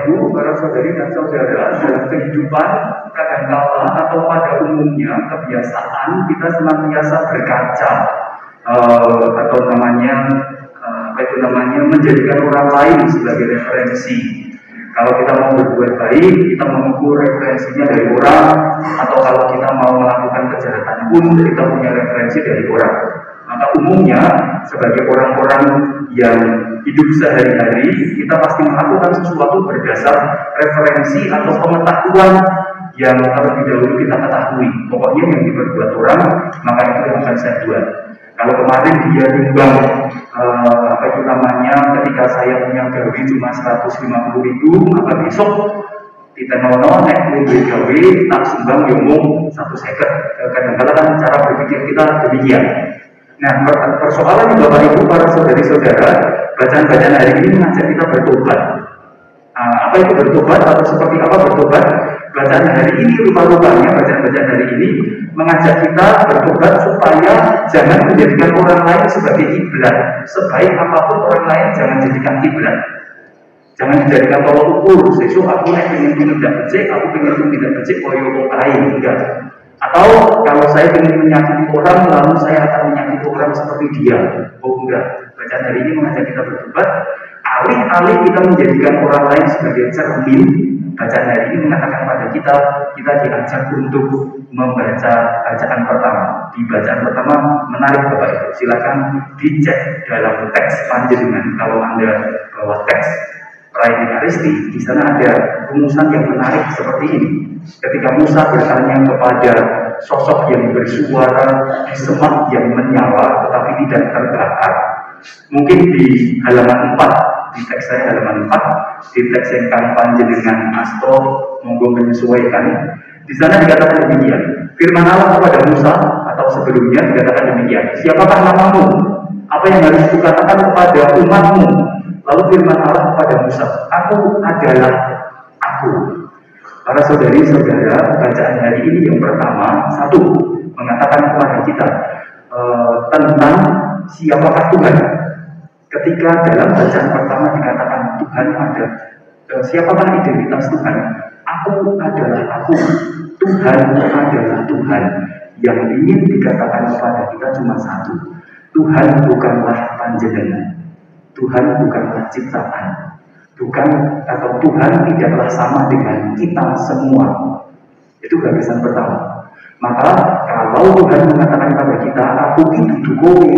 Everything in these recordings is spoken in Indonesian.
Ibu, para saudari dan saudara, dalam kehidupan kadangkala atau pada umumnya kebiasaan kita senantiasa berkaca atau menjadikan orang lain sebagai referensi. Kalau kita mau berbuat baik, kita mengukur referensinya dari orang, atau kalau kita mau melakukan kejahatan pun kita punya referensi dari orang. Maka umumnya sebagai orang-orang yang hidup sehari-hari, kita pasti melakukan sesuatu berdasar referensi atau pengetahuan yang terlebih dahulu kita ketahui. Pokoknya yang diperbuat orang, maka itu yang akan saya buat. Kalau kemarin dia nyumbang ketika saya punya gawe cuma 150.000, maka besok kita nono naik duit gawe tak sumbang yomong 1 second. Kadang-kadang kan cara berpikir kita demikian. Nah, persoalan Bapak Ibu, para saudari-saudara, bacaan-bacaan hari ini mengajak kita bertobat. Apa itu bertobat atau seperti apa bertobat? Bacaan hari ini rupa-rupanya, bacaan-bacaan hari ini mengajak kita bertobat supaya jangan menjadikan orang lain sebagai kiblat. Sebaik apapun orang lain jangan jadikan kiblat. Jangan dijadikan tolak ukur. Sesuk aku ingin tidak becik, aku ingin tidak becik koyo wong lain, enggak. Atau kalau saya ingin menyakiti orang, lalu saya akan menyakiti orang seperti dia. Oh enggak. Bacaan hari ini mengajak kita bertobat. Alih-alih kita menjadikan orang lain sebagai cermin, bacaan hari ini mengatakan pada kita diajak untuk membaca bacaan pertama. Di bacaan pertama menarik Bapak Ibu. Silakan dicek dalam teks panjenengan. Kalau Anda bawa teks Perayaan Ekaristi, di sana ada rumusan yang menarik seperti ini. Ketika Musa bertanya kepada sosok yang bersuara di semak yang menyala tetapi tidak terbakar, mungkin di halaman 4, di teks saya halaman 4, di teks yang kami panjenengan Asto monggo menyesuaikan. Di sana dikatakan demikian. Firman Allah kepada Musa atau sebelumnya dikatakan demikian. Siapakah namamu? Apa yang harus kukatakan kepada umatmu? Lalu firman Allah kepada Musa, aku adalah aku. Para saudari-saudara, bacaan hari ini yang pertama, 1, mengatakan kepada kita tentang siapakah Tuhan. Ketika dalam bacaan pertama dikatakan Tuhan ada, siapakah identitas Tuhan? Aku adalah aku. Tuhan adalah Tuhan. Yang ingin dikatakan kepada kita cuma 1. Tuhan bukanlah panjenengan. Tuhan bukanlah ciptaan. Atau Tuhan tidaklah sama dengan kita semua. Itu gagasan pertama. Maka kalau Tuhan mengatakan kepada kita, aku ini duduk kowe,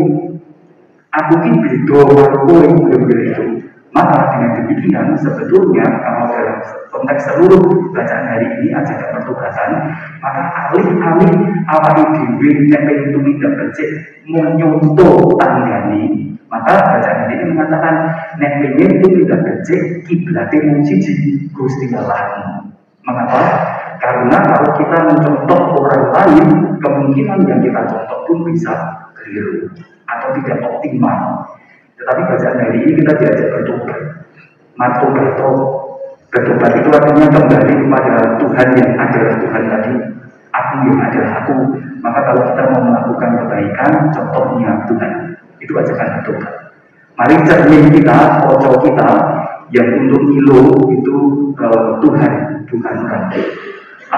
aku ini beda kowe, itu. Maka dengan demikian sebetulnya kalau dalam konteks seluruh bacaan hari ini ajakan pertobatan, maka alih-alih awak dhewe nek pengen tumindak becik nyontoh tanggane, maka bacaan ini mengatakan nek pengen tumindak becik kiblate mung siji, Gusti Allah. Mengapa? Karena kalau kita mencontoh orang lain, kemungkinan yang kita contoh pun bisa keliru atau tidak optimal. Tetapi bacaan hari ini kita diajak bertobat. Bertobat itu artinya kembali kepada Tuhan yang adalah Tuhan tadi, aku yang adalah aku. Maka kalau kita mau melakukan kebaikan, contohnya Tuhan. Itu ajakan bertobat. Mari cermin kita, pocok kita yang untuk ngilu itu Tuhan, bukan orang.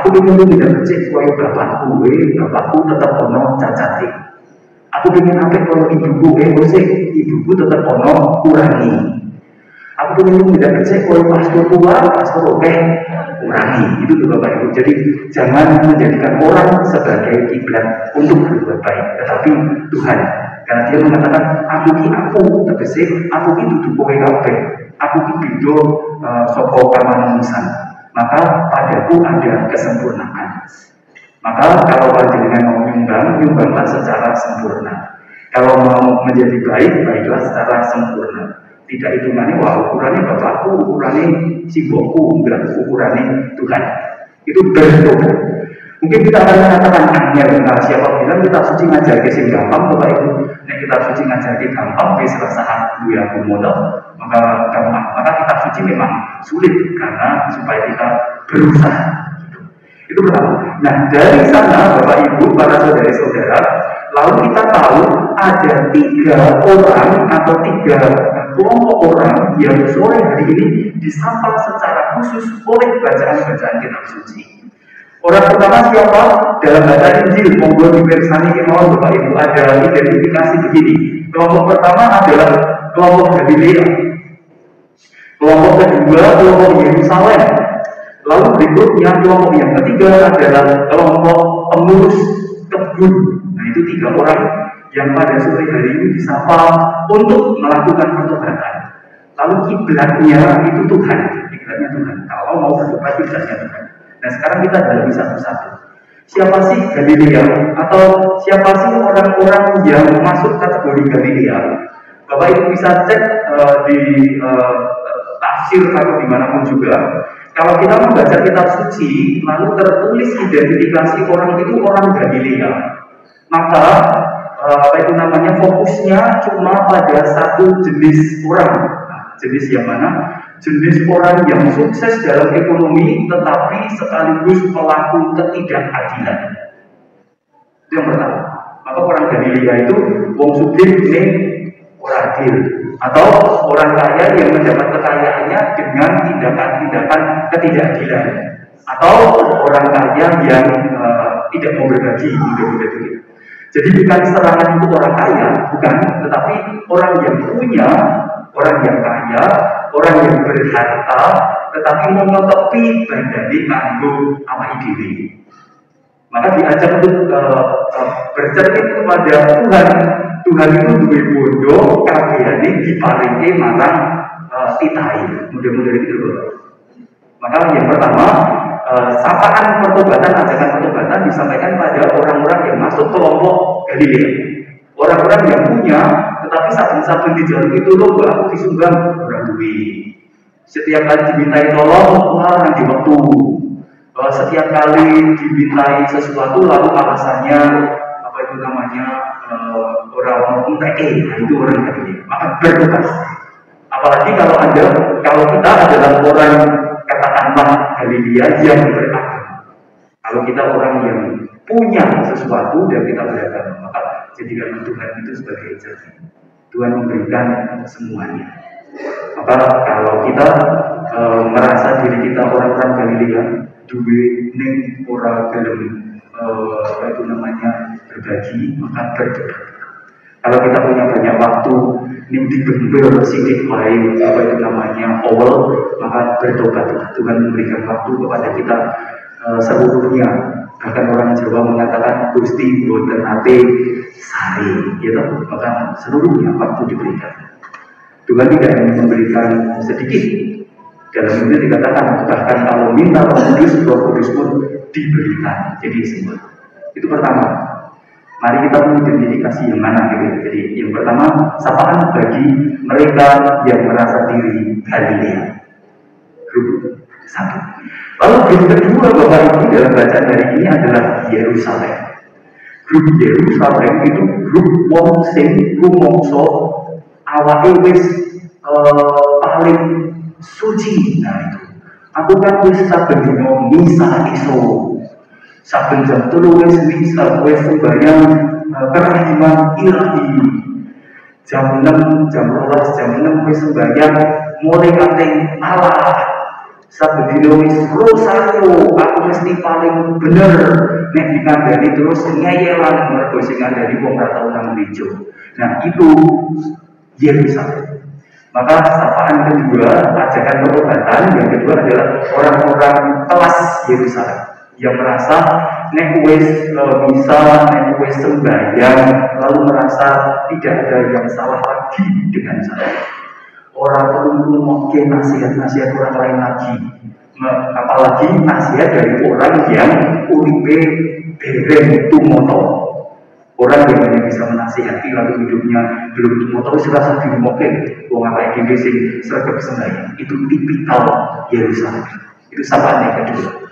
Aku ingin tidak becik koyo bapakku tetap ono cacate. Aku ingin apik koyo ibuku, ibuku tetap ono kurangi. Aku ingin tidak becik koyo pastor tua, pastor kurangi. Itu juga Bapak Ibu. Jadi jangan menjadikan orang sebagai kiblat untuk berbuat baik, tetapi Tuhan. Karena dia mengatakan aku tegese aku ki dudu kowe kabeh. Aku ki beda saka kamanusan. Maka padaku ada kesempurnaan. Maka kalau panjenengan mau nyumbanglah secara sempurna. Kalau mau menjadi baik, baiklah secara sempurna. Tidak hitungannya, ukurannya bapakku, ukurannya si bokku, enggak, ukurannya Tuhan. Itu bertobat. Mungkin kita akan mengatakan angel, siapa bilang kita suci ngajar sing gampang, Bapak Ibu. Nek kita suci ngajar gampang, wis saat dua modal, maka gampang. Maka kita suci memang sulit karena supaya kita berusaha. Itu pertama. Nah, dari sana Bapak Ibu, para saudara-saudara, lalu kita tahu ada 3 orang atau 3 kelompok orang yang sore hari ini disapa secara khusus oleh bacaan-bacaan kitab suci. Orang pertama siapa? Dalam bahasa Injil, monggo dipersani kemauan Bapak Ibu, ada identifikasi begini. Kelompok pertama adalah kelompok Galilea. Kelompok kedua, kelompok Yerusalem. Lalu berikutnya, kelompok yang ketiga adalah kelompok pengurus kebun. Nah, itu 3 orang yang pada sore hari ini disapa untuk melakukan pertobatan. Lalu kiblatnya itu Tuhan, kiblatnya Tuhan. Kalau mau bertobat kiblatnya Tuhan. Nah, sekarang kita dalami satu-satu. Siapa sih Galilea? Atau siapa sih orang-orang yang masuk kategori Galilea? Bapak Ibu bisa cek di tafsir atau dimanapun juga. Kalau kita membaca kitab suci, lalu tertulis identifikasi orang itu orang Galilea, maka fokusnya cuma pada satu jenis orang. Nah, jenis yang mana? Jenis orang yang sukses dalam ekonomi, tetapi sekaligus pelaku ketidakadilan. Itu yang pertama. Maka orang Galilea itu wong sugih ning ora adil, atau orang kaya yang mendapat kekayaannya dengan tindakan-tindakan ketidakadilan, atau orang kaya yang tidak mau berbagi, mudah-mudahan gitu. Jadi bukan serangan untuk orang kaya, bukan, tetapi orang yang punya, orang yang kaya, orang yang berharta, tetapi menutupi badani kanggo awake dhewe. Maka diajak untuk bercermin kepada Tuhan. Tuhan itu duwe bondo, kabehane diparingi marang titahe. Mudah-mudahan itu loh. Maka yang pertama, sapaan pertobatan, ajakan pertobatan disampaikan pada orang-orang yang masuk kelompok Galilea. Orang-orang yang punya, tetapi saben-saben di jalan itu loh, aku disumbang orang duwe. Setiap kali dimintai tolong, wah nanti waktu. Setiap kali dimintai sesuatu, lalu alasannya apa itu namanya orang UTE, nah itu orang Galilea. Maka bertobat. Apalagi kalau kita adalah orang katakanlah Galilea yang beragama. Kalau kita orang yang punya sesuatu dan kita beragama, maka jadikan Tuhan itu sebagai cermin. Tuhan memberikan semuanya. Maka kalau kita merasa diri kita orang-orang Galilea, duwe ning ora gelem apa itu namanya berbagi, maka bertobat. Kalau kita punya banyak waktu, ning digembel sidik wae apa itu namanya awal, maka bertobat. Tuhan memberikan waktu kepada kita seluruhnya. Bahkan orang Jawa mengatakan Gusti boten ate sari, gitu. Maka seluruhnya waktu diberikan. Tuhan tidak hanya memberikan sedikit. Dalam itu dikatakan bahkan kalau minta Roh Kudus pun diberikan. Jadi semua. Itu pertama. Mari kita mengidentifikasi yang mana gitu. Jadi yang pertama, sapaan bagi mereka yang merasa diri Galilea. Grup 1. Lalu grup kedua Bapak Ibu dalam bacaan hari ini adalah Yerusalem. Grup Yerusalem itu grup wong sing rumangsa awake wis paling suci. Nah itu. Aku kan wis saben dina misa iso. Saben jam 3 wis misa, wis sembahyang kerahiman ilahi. Jam 6, jam 12, jam 6 wis sembahyang mulai kating Allah. Saben dina wis rosario, aku mesti paling bener. Nek dikandani terus ngeyelan mergo sing ngandani wong ora tau nang gereja. Nah, itu Yerusalem. Maka sapaan kedua, ajakan pertobatan yang kedua adalah orang-orang kelas Yerusalem yang merasa nek wis bisa, nek wis sembahyang, lalu merasa tidak ada yang salah lagi dengan saya. Orang perlu mungkin nasihat-nasihat orang lain lagi, apalagi nasihat dari orang yang uripe dereng tumoto. Orang yang hanya bisa menasihati lalu hidupnya belum tumoto serasa dirumokin, wong awake dhewe sing sregep sembahyang. Itu tipikal Yerusalem. Itu sapaan yang kedua.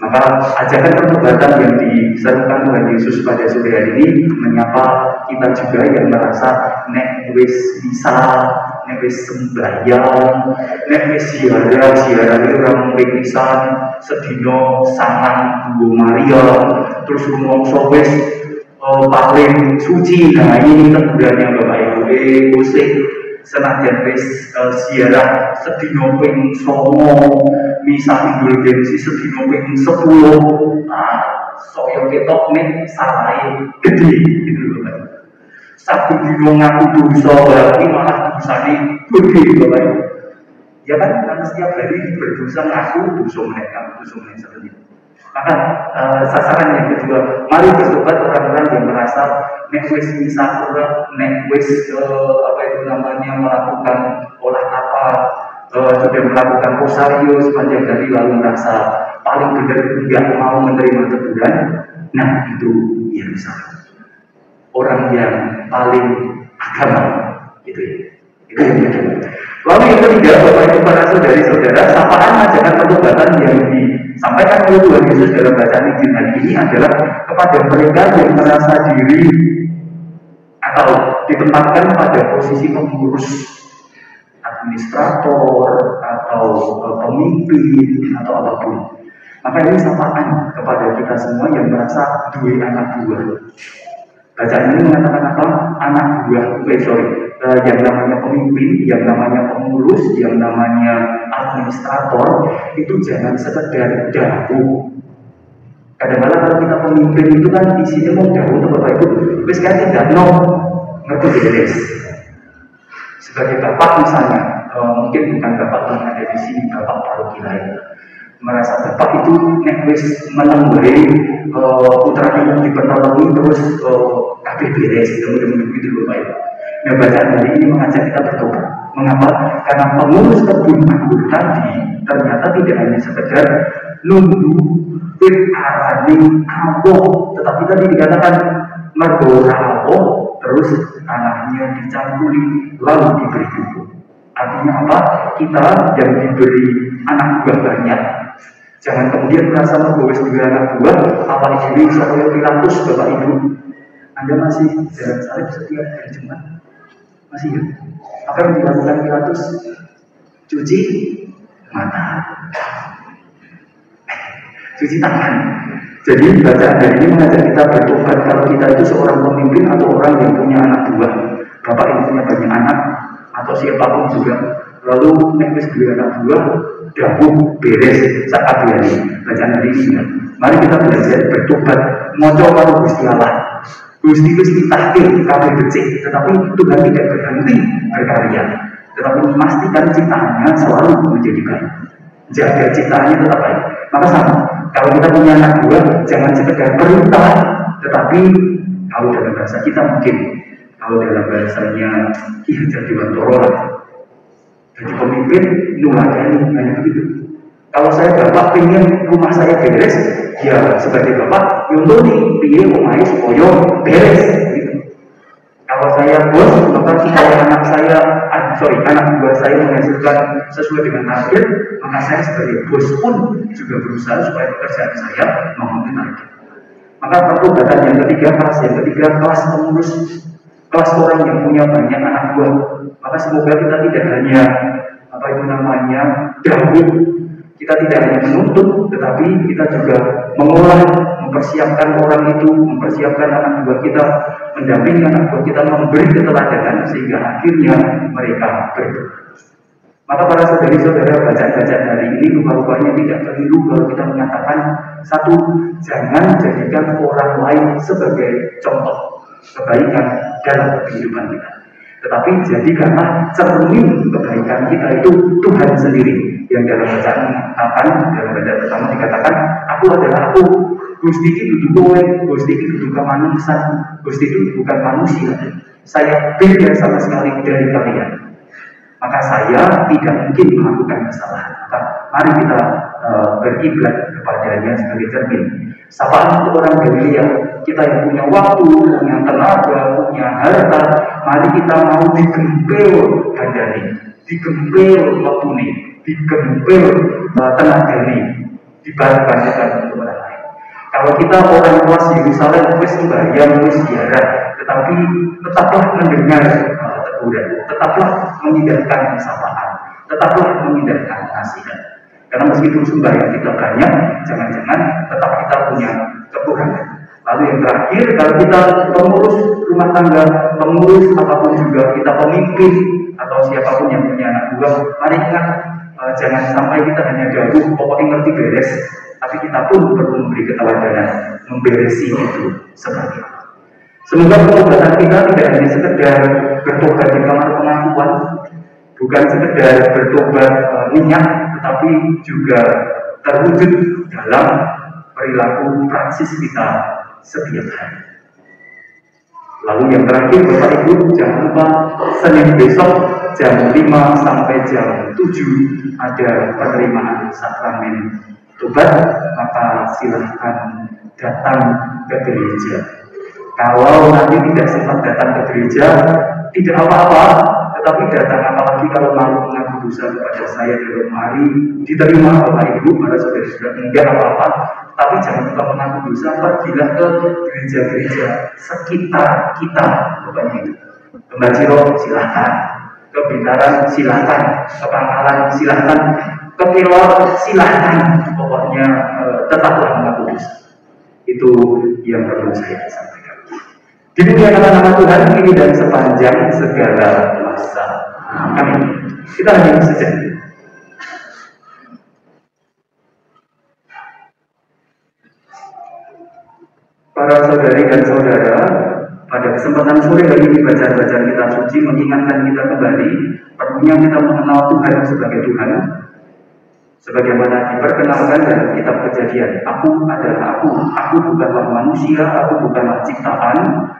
Maka ajakan pertobatan yang diserukan Tuhan Yesus pada sore hari ini menyapa kita juga yang merasa nek wis bisa, nek wis sembahyang, nek wis ziarah orang pisan sedina sangang Bu Maria, terus rumangsa wis paling suci. Nah ini tegurannya Bapak Ibu, musik senajan wis ziarah sedina ping 9 misah indulgensi sedina ping 10 saya ketok nih salahe gede gitu loh Pak. Satu dino ngaku dosa berarti malah dosane gede Bapak Ibu. Ya kan karena setiap hari berdosa ngaku dosa mereka seperti itu. Maka sasaran yang kedua, mari bertobat orang-orang yang merasa nek wis misah nek wis melakukan olah apa sudah melakukan rosario sepanjang hari lalu merasa paling benar tidak mau menerima teguran. Nah itu ya bisa orang yang paling agama gitu ya. Itu yang kedua. Lalu yang ketiga, Bapak Ibu para saudari-saudara, sapaan ajakan pertobatan yang disampaikan oleh Tuhan Yesus dalam bacaan Injil hari ini adalah kepada mereka yang merasa diri atau ditempatkan pada posisi pengurus, administrator atau pemimpin atau apapun. Maka ini sapaan kepada kita semua yang merasa dua anak buah. Bacaan ini mengatakan apa? Anak buah, yang namanya pemimpin, yang namanya pengurus, yang namanya administrator itu jangan sekedar dahu. Kadang-kadang kalau kita pemimpin itu kan isinya mau dahu untuk Bapak Ibu, wis kan tidak ngerti beres. Sebagai bapak misalnya, mungkin bukan bapak yang ada di sini, bapak paroki lain. Merasa bapak itu nek wis menenggai putra yang dipertolongi terus kabeh beres teman-teman begitu Bapak Ibu. Nah bacaan hari ini mengajak kita bertobat. Mengapa? Karena pengurus kebun anggur tadi ternyata tidak hanya sekedar nunggu arani Allah, tetapi tadi dikatakan mergora Allah terus tanahnya dicampuri lalu diberi pupuk. Artinya apa? Kita yang diberi anak buah banyak. Jangan kemudian merasa membawa juga anak buah, apalagi ini soalnya Pilatus Bapak Ibu. Anda masih jalan salib setiap hari Jumat? Masih ya? Apa yang dilakukan Pilatus? Cuci mata, cuci tangan. Jadi bacaan hari ini mengajak kita bertobat kalau kita itu seorang pemimpin atau orang yang punya anak buah. Bapak yang punya banyak anak atau siapapun juga. Lalu nek dua anak buah dahulu beres saat hari bacaan hari ini. Mari kita belajar bertobat, moco karo Gusti Allah. Gusti tahdir kabeh becik, tetapi Tuhan tidak berhenti berkarya. Tetapi memastikan ciptaannya selalu menjadi baik. Jaga ciptaannya tetap baik. Maka sama, kalau kita punya anak buah, jangan sekedar perintah, tetapi kalau dalam bahasa kita mungkin, kalau dalam bahasanya Ki Hajar Dewantoro, jadi pemimpin nuladani hanya begitu. Kalau saya bapak pengen rumah saya beres, ya sebagai bapak, yuntuh nih, piye rumahnya supaya beres. Gitu. Kalau saya bos, maka supaya anak buah saya menghasilkan sesuai dengan target, maka saya sebagai bos pun juga berusaha supaya pekerjaan saya memenuhi target. Maka pertobatan yang ketiga, kelas pengurus, kelas orang yang punya banyak anak buah. Maka semoga kita tidak hanya dahulu, kita tidak hanya menuntut, tetapi kita juga mengolah, mempersiapkan orang itu, mempersiapkan anak buah kita, mendampingi anak buah kita, memberi keteladanan sehingga akhirnya mereka bertobat. Maka para saudari-saudara, bacaan-bacaan hari ini rupa-rupanya tidak keliru kalau kita mengatakan satu, jangan jadikan orang lain sebagai contoh kebaikan dalam kehidupan kita. Tetapi jadikanlah cermin kebaikan kita itu Tuhan sendiri, yang dalam bacaan dalam bacaan pertama dikatakan, aku adalah aku, Gusti itu kowe, Gusti itu manusia, Gusti itu bukan manusia, saya beda sama sekali dari kalian. Maka saya tidak mungkin melakukan kesalahan. Maka mari kita berkiblat kepadanya sebagai cermin. Sapaan untuk orang Galilea, kita yang punya waktu, punya tenaga, punya harta, mari kita mau digempel handani, digempel waktu ini, digempel tenaga ini, dibantu-bantukan untuk orang lain. Kalau kita orang luas Yerusalem, wis sembahyang, wis ziarah, tetapi tetaplah mendengar teguran, tetaplah mengindahkan sapaan, tetaplah mengindahkan nasihat. Karena meskipun sembahyang kita banyak, jangan-jangan tetap kita punya kekurangan. Lalu yang terakhir, kalau kita pengurus rumah tangga, pengurus, apapun juga, kita pemimpin atau siapapun yang punya anak buah, mari ingat, jangan sampai kita hanya gabung, pokoknya ngerti beres, tapi kita pun perlu memberi keteladanan, memberesi itu seperti apa. Semoga pertobatan kita tidak hanya sekedar bertobat di kamar pengakuan, bukan sekedar bertobat minyak, tetapi juga terwujud dalam perilaku praksis kita setiap hari. Lalu yang terakhir, Bapak Ibu, jangan lupa Senin besok jam 5 sampai jam 7 ada penerimaan sakramen tobat, maka silahkan datang ke gereja. Kalau nanti tidak sempat datang ke gereja, tidak apa-apa, tetapi datang apalagi kalau mau mengaku dosa kepada saya di rumah hari, diterima Bapak Ibu, para saudara-saudara, enggak apa-apa, tapi jangan lupa mengaku dosa, pergilah ke gereja-gereja sekitar kita, Bapak Ibu. Kembali silahkan, ke Bintaran silahkan, ke Pangkalan silahkan, ke Kilor silahkan, pokoknya tetaplah mengaku dosa. Itu yang perlu saya sampaikan. Dimuliakan nama Tuhan ini dan sepanjang segala masa. Amin. Kita hanya saja. Para saudari dan saudara, pada kesempatan sore hari ini bacaan-bacaan kitab suci mengingatkan kita kembali perlunya kita mengenal Tuhan sebagai Tuhan. Sebagaimana diperkenalkan dalam kitab Kejadian, aku adalah aku bukanlah manusia, aku bukanlah ciptaan.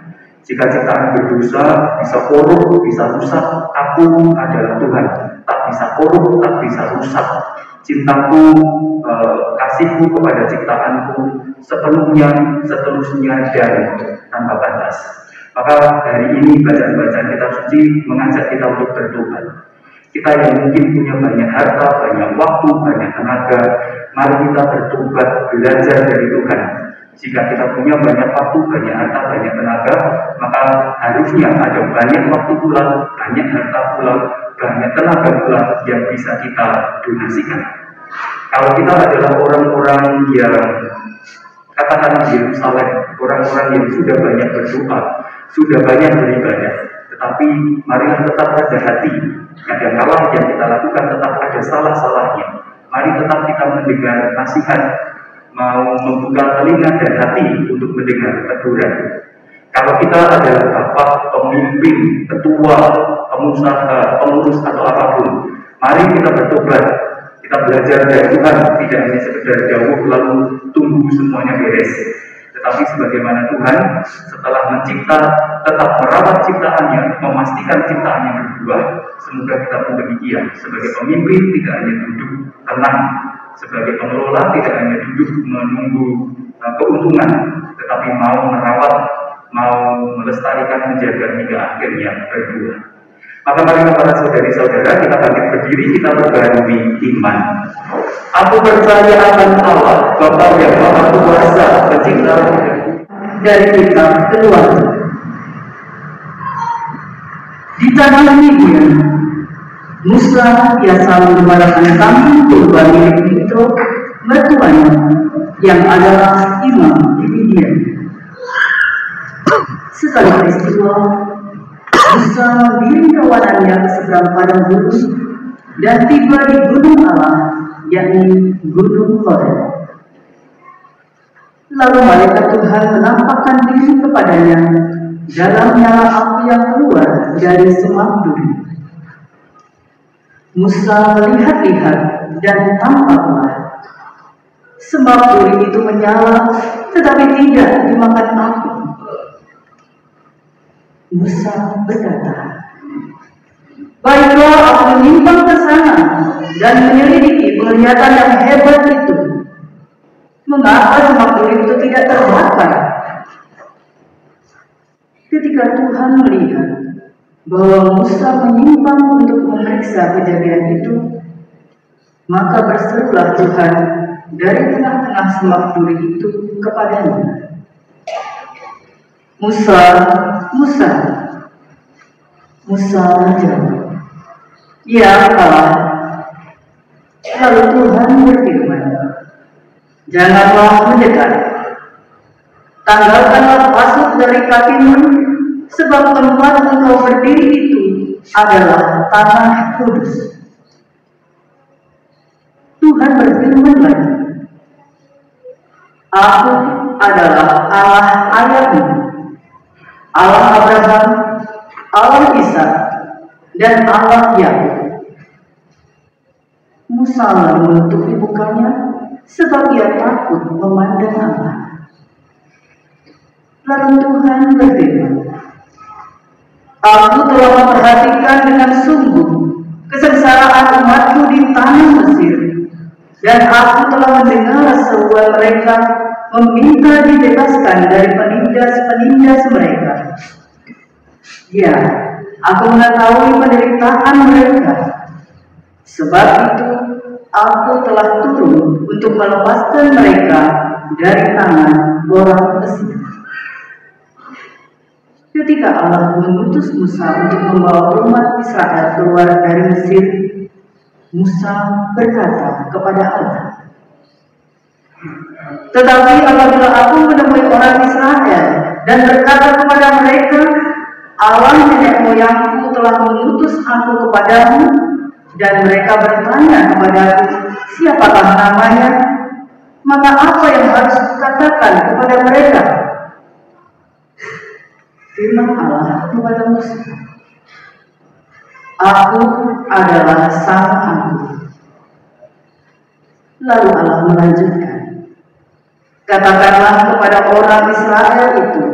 Jika ciptaan berdosa, bisa korup, bisa rusak, aku adalah Tuhan. Tak bisa korup, tak bisa rusak. Cintaku, kasihku kepada ciptaanku sepenuhnya, seterusnya, dan tanpa batas. Maka hari ini bacaan-bacaan kitab suci mengajak kita untuk bertobat. Kita yang mungkin punya banyak harta, banyak waktu, banyak tenaga, mari kita bertobat, belajar dari Tuhan. Jika kita punya banyak waktu, banyak harta, banyak tenaga, maka harusnya ada banyak waktu pula, banyak harta pula, banyak tenaga pula yang bisa kita donasikan. Kalau kita adalah orang-orang yang katakan di Yerusalem, orang-orang yang sudah banyak berdoa, sudah banyak beribadah, tetapi marilah tetap ada hati. Kadang-kala yang kita lakukan tetap ada salah-salahnya. Mari tetap kita mendengar nasihat, mau membuka telinga dan hati untuk mendengar teguran. Kalau kita adalah bapak, pemimpin, ketua, pengusaha, pengurus atau apapun, mari kita bertobat. Kita belajar dari Tuhan, tidak hanya sekedar jauh lalu tunggu semuanya beres. Tetapi sebagaimana Tuhan setelah mencipta, tetap merawat ciptaannya, memastikan ciptaannya berbuah. Semoga kita pun demikian. Sebagai pemimpin tidak hanya duduk tenang, sebagai pengelola tidak hanya duduk menunggu keuntungan, tetapi mau merawat, mau melestarikan, menjaga hingga akhirnya berbuah. Maka mari para saudari-saudara, kita bangkit berdiri, kita berbarui iman. Aku percaya akan Allah, Bapa yang Maha Kuasa, Pencipta dari kitab Keluaran. Di tanah Midian, Musa biasa mengembalakan kambing kurban milik Yitro, mertuanya, yang adalah imam di Midian. Sekali peristiwa, Musa mengirim kawanannya ke seberang padang gurun dan tiba di gunung Allah, yakni Gunung Horeb. Lalu malaikat Tuhan menampakkan diri kepadanya dalam nyala api yang keluar dari semak duri. Musa melihat-lihat dan tampaklah semak duri itu menyala, tetapi tidak dimakan api. Musa berkata, baiklah aku menyimpang ke sana dan menyelidiki penglihatan yang hebat itu. Mengapa semak duri itu tidak terbakar? Ketika Tuhan melihat bahwa Musa menyimpang untuk memeriksa kejadian itu, maka berserulah Tuhan dari tengah-tengah semak duri itu kepadanya, Musa, Musa. Musa menjawab, ya Allah. Lalu Tuhan berfirman, janganlah mendekat. Tanggalkanlah pasut dari kakimu sebab tempat engkau berdiri itu adalah tanah kudus. Tuhan berfirman lagi, Aku adalah Allah ayahmu, Allah Abraham, Allah Ishak, dan Allah Yakub. Musa menutupi mukanya sebab ia takut memandang Allah. Lalu Tuhan berfirman, Aku telah memperhatikan dengan sungguh kesengsaraan umatku di tanah Mesir, dan aku telah mendengar seruan mereka meminta dibebaskan dari penindas-penindas mereka. Ya, aku mengetahui penderitaan mereka. Sebab itu, aku telah turun untuk melepaskan mereka dari tangan orang Mesir. Ketika Allah mengutus Musa untuk membawa umat Israel keluar dari Mesir, Musa berkata kepada Allah, Tetapi apabila aku menemui orang Israel dan berkata kepada mereka, Allah nenek moyangku telah mengutus aku kepadamu, dan mereka bertanya kepadaku, siapakah namanya? Maka apa yang harus kukatakan kepada mereka? Firman Allah kepada Musa, Aku adalah Sang Aku. Lalu Allah melanjutkan, Katakanlah kepada orang Israel itu,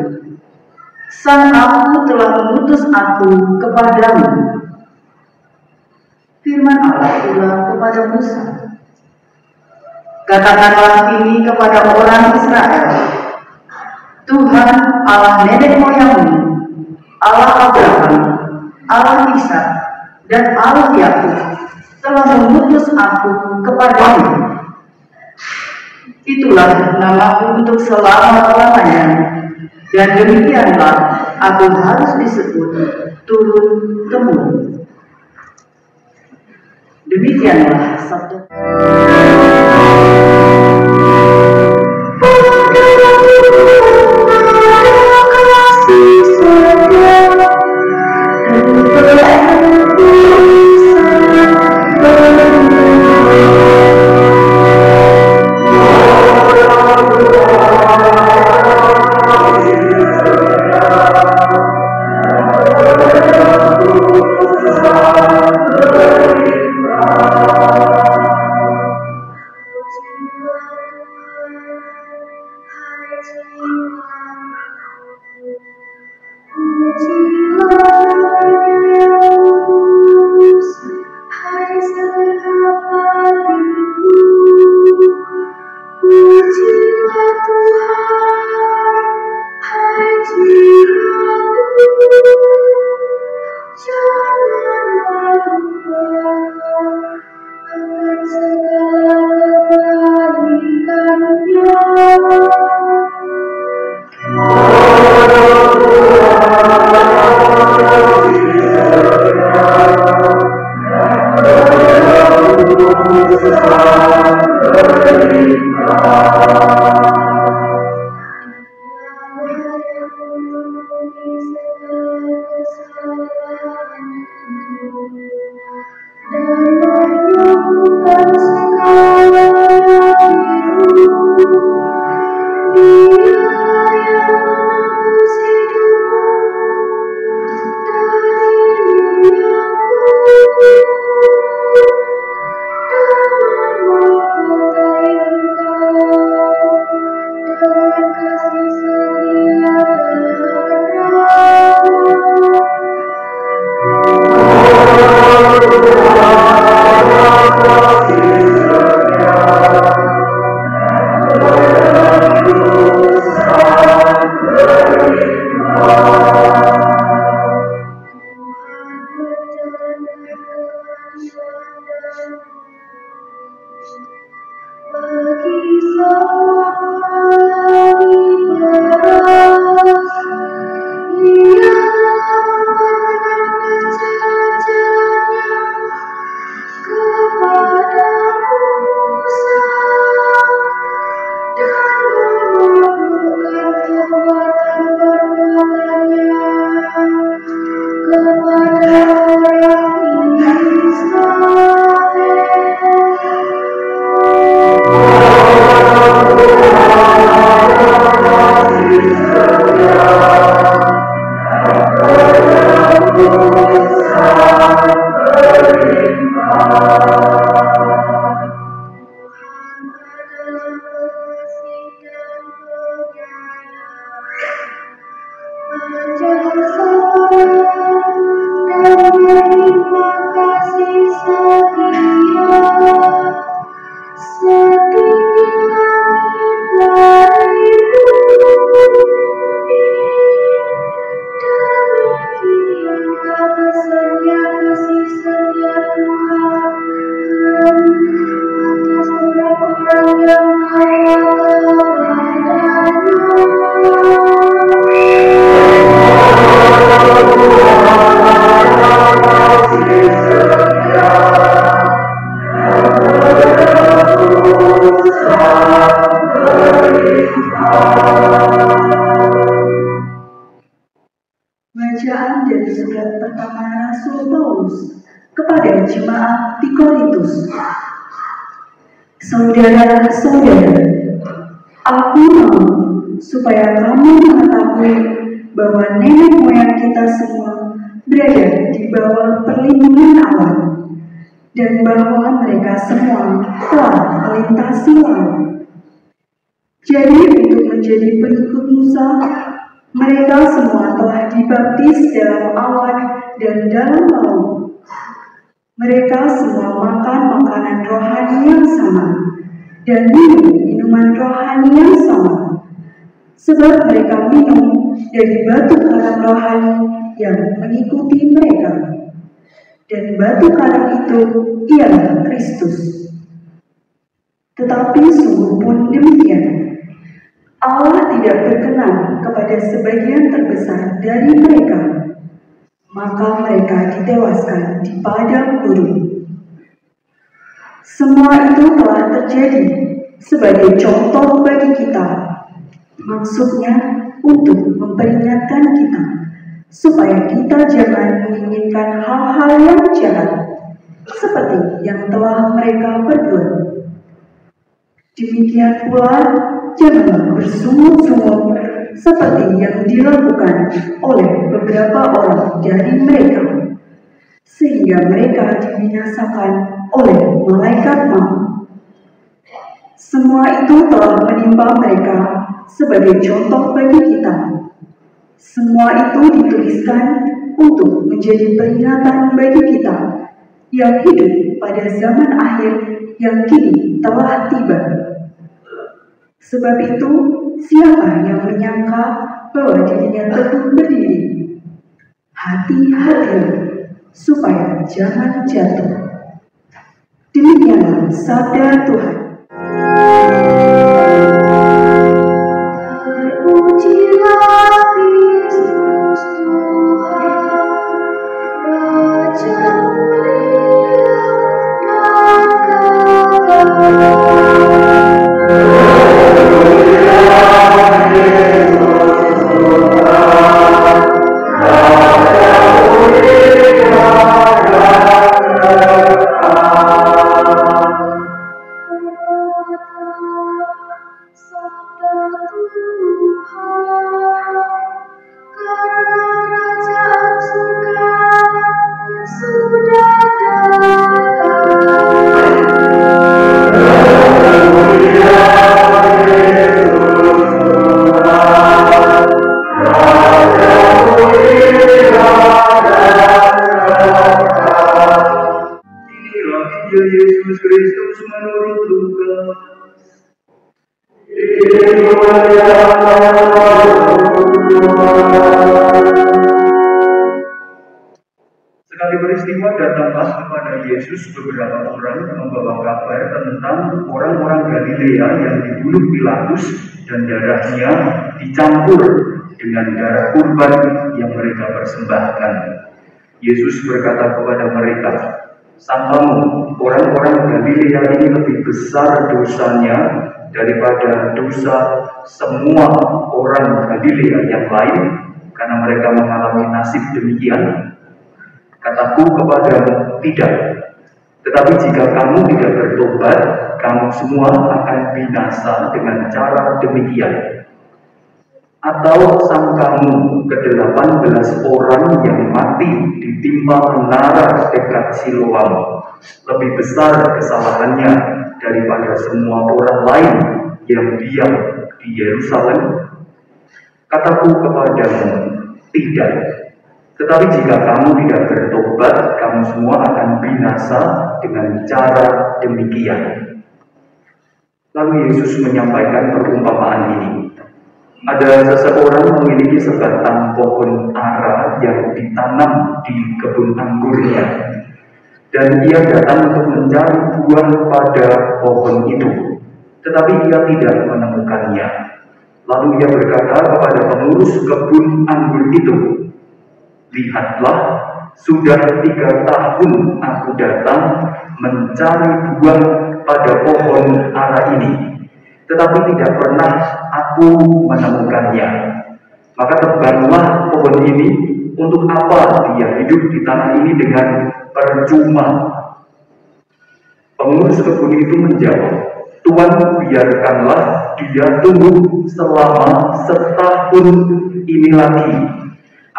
Sang Aku telah mengutus aku kepadamu. Firman Allah pula kepada Musa, Katakanlah ini kepada orang Israel, Tuhan Allah nenek moyangmu, Allah Abraham, Allah Ishak, dan Allah Yakub telah mengutus aku kepadamu. Itulah namaku untuk selama-lamanya, dan demikianlah aku harus disebut turun-temurun. Demikianlah sabda. Bacaan dari surat pertama Rasul Paulus kepada jemaat di Korintus. Saudara-saudara, aku mau supaya kamu mengetahui bahwa nenek moyang kita semua berada di bawah perlindungan Allah, dan bahwa mereka semua telah melintasi laut. Jadi untuk menjadi pengikut Musa, mereka semua telah dibaptis dalam awan dan dalam laut. Mereka semua makan makanan rohani yang sama dan minum minuman rohani yang sama, sebab mereka minum dari batu karang rohani yang mengikuti mereka, dan batu karang itu ialah Kristus. Tetapi sungguh pun demikian, Allah tidak berkenan kepada sebagian terbesar dari mereka, maka mereka ditewaskan di padang gurun. Semua itu telah terjadi sebagai contoh bagi kita, maksudnya untuk memperingatkan kita, supaya kita jangan menginginkan hal-hal yang jahat, seperti yang telah mereka perbuat. Demikian pula, janganlah bersungut-sungut seperti yang dilakukan oleh beberapa orang dari mereka, sehingga mereka dibinasakan oleh malaikat maut. Semua itu telah menimpa mereka sebagai contoh bagi kita. Semua itu dituliskan untuk menjadi peringatan bagi kita yang hidup pada zaman akhir yang kini telah tiba. Sebab itu, siapa yang menyangka bahwa dirinya teguh berdiri, hati-hati supaya jangan jatuh. Demikianlah sabda Tuhan. Terpujilah Kristus Tuhan, Raja mulia dan kekal. Yesus Kristus menurut Lukas. Sekali peristiwa datanglah kepada Yesus beberapa orang membawa kabar tentang orang-orang Galilea yang dibunuh Pilatus dan darahnya dicampur dengan darah kurban yang mereka persembahkan. Yesus berkata kepada mereka, "Sangkamu orang-orang Galilea ini lebih besar dosanya daripada dosa semua orang Galilea yang lain, karena mereka mengalami nasib demikian? Kataku kepadamu, tidak. Tetapi jika kamu tidak bertobat, kamu semua akan binasa dengan cara demikian. Atau sangkamu ke-18 orang yang mati ditimpa menara dekat Siloam lebih besar kesalahannya daripada semua orang lain yang diam di Yerusalem? Kataku kepadamu, tidak. Tetapi jika kamu tidak bertobat, kamu semua akan binasa dengan cara demikian." Lalu Yesus menyampaikan perumpamaan ini. Ada seseorang memiliki sebatang pohon ara yang ditanam di kebun anggurnya, dan ia datang untuk mencari buah pada pohon itu. tetapi ia tidak menemukannya. Lalu ia berkata kepada pengurus kebun anggur itu, "Lihatlah, sudah 3 tahun aku datang mencari buah pada pohon ara ini, tetapi tidak pernah aku menemukannya. Maka tebanglah pohon ini, untuk apa dia hidup di tanah ini dengan percuma?" Pengurus kebun itu menjawab, "Tuan, biarkanlah dia tumbuh selama 1 tahun ini lagi.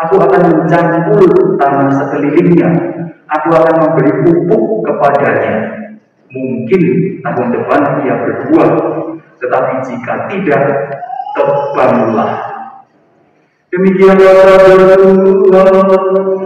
Aku akan mencampur tanah sekelilingnya. Aku akan memberi pupuk kepadanya. Mungkin tahun depan ia berbuah, tetapi jika tidak, tebanglah." Demikianlah sabda Tuhan.